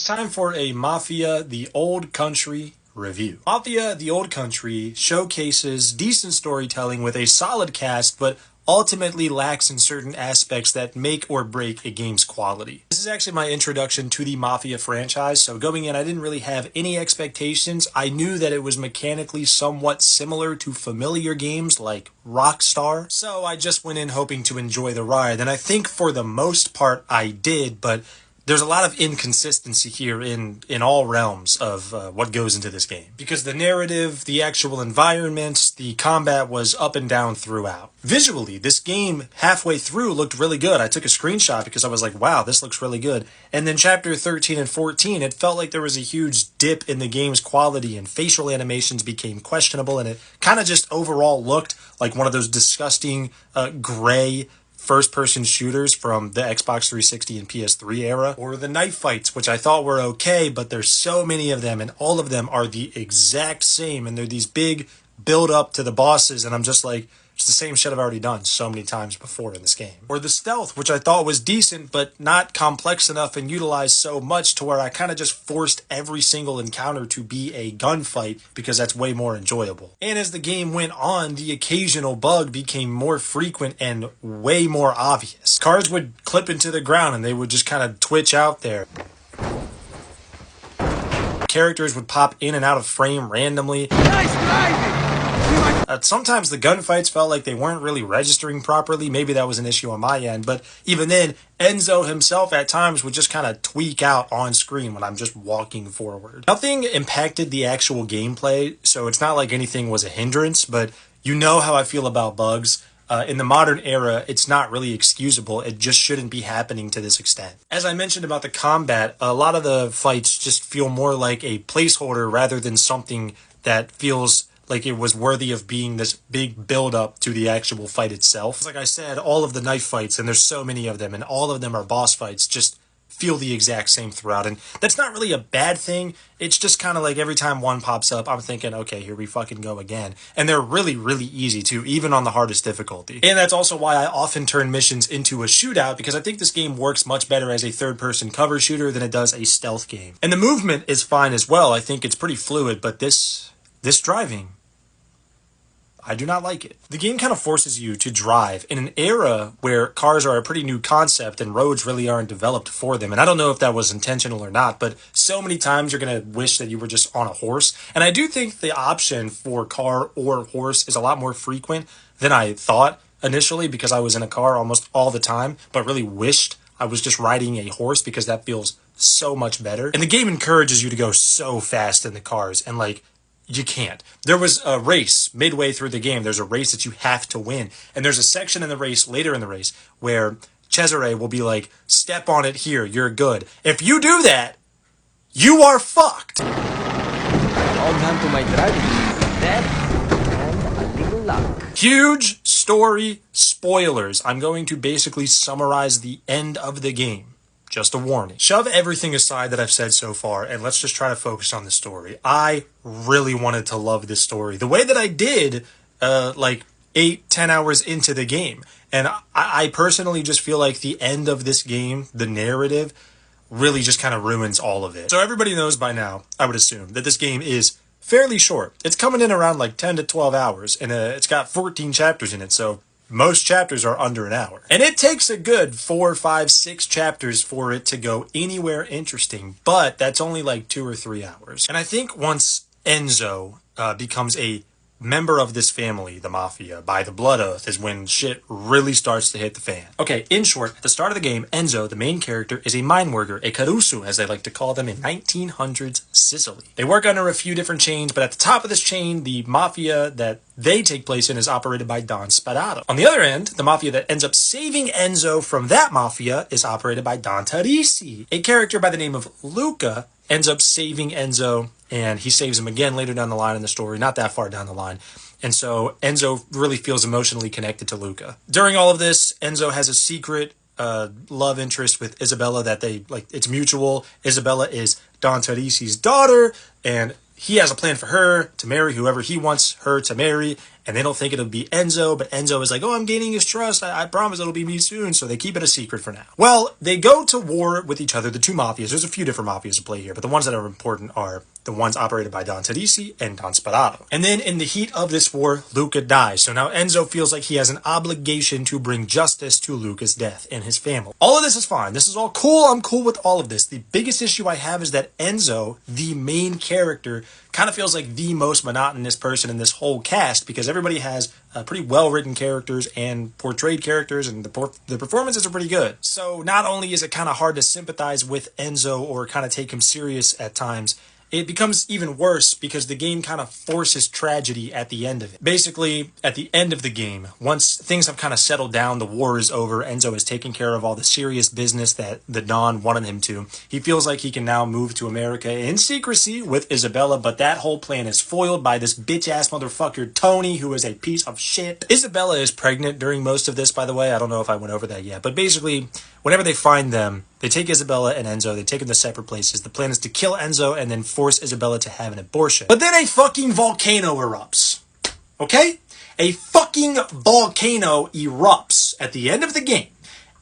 time for a Mafia: The Old Country review. Mafia: The Old Country showcases decent storytelling with a solid cast, but ultimately lacks in certain aspects that make or break a game's quality. This is actually my introduction to the Mafia franchise, so going in I didn't really have any expectations. I knew that it was mechanically somewhat similar to familiar games like Rockstar, so I just went in hoping to enjoy the ride, and I think for the most part I did, but there's a lot of inconsistency here in all realms of what goes into this game. Because the narrative, the actual environments, the combat was up and down throughout. Visually, this game halfway through looked really good. I took a screenshot because I was like, wow, this looks really good. And then chapter 13 and 14, it felt like there was a huge dip in the game's quality and facial animations became questionable, and it kind of just overall looked like one of those disgusting gray first-person shooters from the Xbox 360 and PS3 era, or the knife fights, which I thought were okay, but there's so many of them, and all of them are the exact same, and they're these big build-up to the bosses, and I'm just like, it's the same shit I've already done so many times before in this game. Or the stealth, which I thought was decent, but not complex enough and utilized so much to where I kind of just forced every single encounter to be a gunfight because that's way more enjoyable. And as the game went on, the occasional bug became more frequent and way more obvious. Cars would clip into the ground and they would just kind of twitch out there. Characters would pop in and out of frame randomly. Nice driving! Sometimes the gunfights felt like they weren't really registering properly. Maybe that was an issue on my end, but even then, Enzo himself at times would just kind of tweak out on screen when I'm just walking forward. Nothing impacted the actual gameplay, so it's not like anything was a hindrance, but you know how I feel about bugs. In the modern era, it's not really excusable. It just shouldn't be happening to this extent. As I mentioned about the combat, a lot of the fights just feel more like a placeholder rather than something that feels like it was worthy of being this big build-up to the actual fight itself. Like I said, all of the knife fights, and there's so many of them, and all of them are boss fights, just feel the exact same throughout. And that's not really a bad thing. It's just kind of like every time one pops up, I'm thinking, okay, here we fucking go again. And they're really, really easy too, even on the hardest difficulty. And that's also why I often turn missions into a shootout, because I think this game works much better as a third-person cover shooter than it does a stealth game. And the movement is fine as well. I think it's pretty fluid, but this driving, I do not like it. The game kind of forces you to drive in an era where cars are a pretty new concept and roads really aren't developed for them. And I don't know if that was intentional or not, but so many times you're going to wish that you were just on a horse. And I do think the option for car or horse is a lot more frequent than I thought initially, because I was in a car almost all the time, but really wished I was just riding a horse because that feels so much better. And the game encourages you to go so fast in the cars, and like, you can't. There was a race midway through the game. There's a race that you have to win. And there's a section in the race, later in the race, where Cesare will be like, step on it here, you're good. If you do that, you are fucked. All down to my driving. That and a little luck. Huge story spoilers. I'm going to basically summarize the end of the game. Just a warning. Shove everything aside that I've said so far, and let's just try to focus on the story. I really wanted to love this story the way that I did, like 8-10 hours into the game. And I personally just feel like the end of this game, the narrative, really just kind of ruins all of it. So everybody knows by now, I would assume, that this game is fairly short. It's coming in around like 10 to 12 hours, and it's got 14 chapters in it, so most chapters are under an hour. And it takes a good 4, 5, 6 chapters for it to go anywhere interesting, but that's only like 2 or 3 hours. And I think once Enzo becomes a member of this family, the Mafia, by the blood oath, is when shit really starts to hit the fan. Okay, in short, at the start of the game, Enzo, the main character, is a mine worker, a caruso, as they like to call them, in 1900s Sicily. They work under a few different chains, but at the top of this chain, the Mafia that they take place in is operated by Don Spadato. On the other end, the Mafia that ends up saving Enzo from that Mafia is operated by Don Teresi. A character by the name of Luca ends up saving Enzo, and he saves him again later down the line in the story, not that far down the line. And so Enzo really feels emotionally connected to Luca. During all of this, Enzo has a secret love interest with Isabella that it's mutual. Isabella is Don Teresi's daughter, and he has a plan for her to marry whoever he wants her to marry. and they don't think it'll be Enzo, but Enzo is like, oh, I'm gaining his trust. I promise it'll be me soon. So they keep it a secret for now. Well, they go to war with each other, the two mafias. There's a few different mafias to play here, but the ones that are important are the ones operated by Don Teresi and Don Sperado. And then in the heat of this war, Luca dies. So now Enzo feels like he has an obligation to bring justice to Luca's death and his family. All of this is fine. This is all cool. I'm cool with all of this. The biggest issue I have is that Enzo, the main character, kind of feels like the most monotonous person in this whole cast because everybody has pretty well-written characters and portrayed characters, and the performances are pretty good. So not only is it kind of hard to sympathize with Enzo or kind of take him serious at times, it becomes even worse because the game kind of forces tragedy at the end of it. Basically, at the end of the game, once things have kind of settled down, the war is over, Enzo has taken care of all the serious business that the Don wanted him to. He feels like he can now move to America in secrecy with Isabella, but that whole plan is foiled by this bitch-ass motherfucker Tony, who is a piece of shit. Isabella is pregnant during most of this, by the way. I don't know if I went over that yet, but basically, whenever they find them, they take Isabella and Enzo, they take them to separate places. The plan is to kill Enzo and then force Isabella to have an abortion. But then a fucking volcano erupts. Okay? A fucking volcano erupts at the end of the game.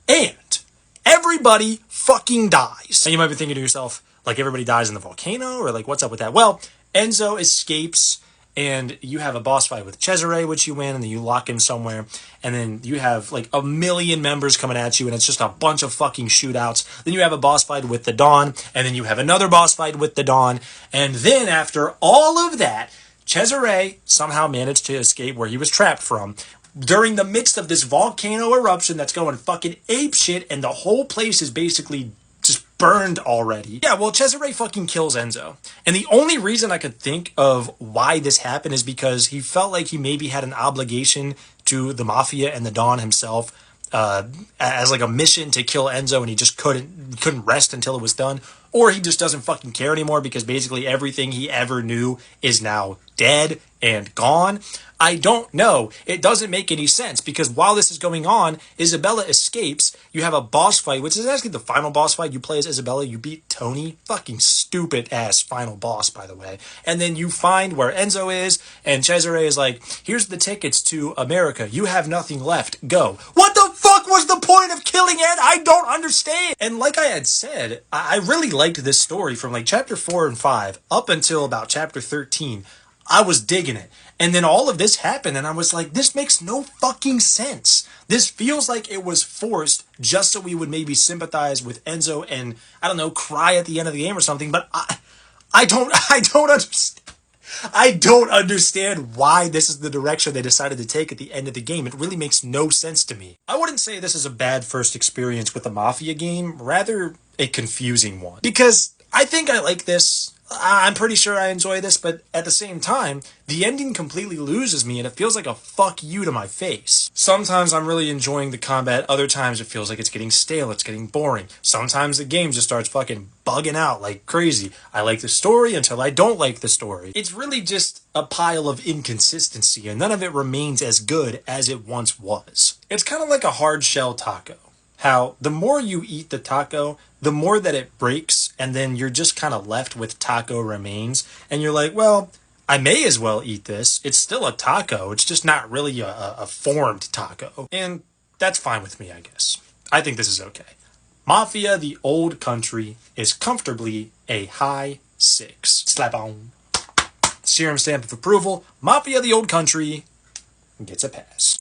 And everybody fucking dies. And you might be thinking to yourself, like, everybody dies in the volcano? Or like, what's up with that? Well, Enzo escapes, and you have a boss fight with Cesare, which you win, and then you lock him somewhere, and then you have like a million members coming at you, and it's just a bunch of fucking shootouts. Then you have a boss fight with the Don, and then you have another boss fight with the Don, and then after all of that, Cesare somehow managed to escape where he was trapped from during the midst of this volcano eruption that's going fucking apeshit, and the whole place is basically just burned already. Yeah, well, Cesare fucking kills Enzo. And the only reason I could think of why this happened is because he felt like he maybe had an obligation to the Mafia and the Don himself as like a mission to kill Enzo, and he just couldn't rest until it was done. Or he just doesn't fucking care anymore because basically everything he ever knew is now dead and gone. I don't know. It doesn't make any sense because while this is going on, Isabella escapes. You have a boss fight, which is actually the final boss fight. You play as Isabella. You beat Tony. Fucking stupid ass final boss, by the way. And then you find where Enzo is, and Cesare is like, here's the tickets to America. You have nothing left. Go. What the fuck was the point of killing Ed? I don't understand. And like I had said, I really liked this story from like chapter 4 and 5 up until about chapter 13. I was digging it. And then all of this happened, and I was like, this makes no fucking sense. This feels like it was forced just so we would maybe sympathize with Enzo and, I don't know, cry at the end of the game or something, but I don't understand. I don't understand why this is the direction they decided to take at the end of the game. It really makes no sense to me. I wouldn't say this is a bad first experience with a Mafia game, rather a confusing one. Because I think I like this. I'm pretty sure I enjoy this, but at the same time, the ending completely loses me and it feels like a fuck you to my face. Sometimes I'm really enjoying the combat, other times it feels like it's getting stale, it's getting boring. Sometimes the game just starts fucking bugging out like crazy. I like the story until I don't like the story. It's really just a pile of inconsistency and none of it remains as good as it once was. It's kind of like a hard shell taco. How the more you eat the taco, the more that it breaks, and then you're just kind of left with taco remains, and you're like, well, I may as well eat this. It's still a taco. It's just not really a formed taco. And that's fine with me, I guess. I think this is okay. Mafia, the Old Country, is comfortably a high 6. Slap on. Serum stamp of approval. Mafia, the Old Country gets a pass.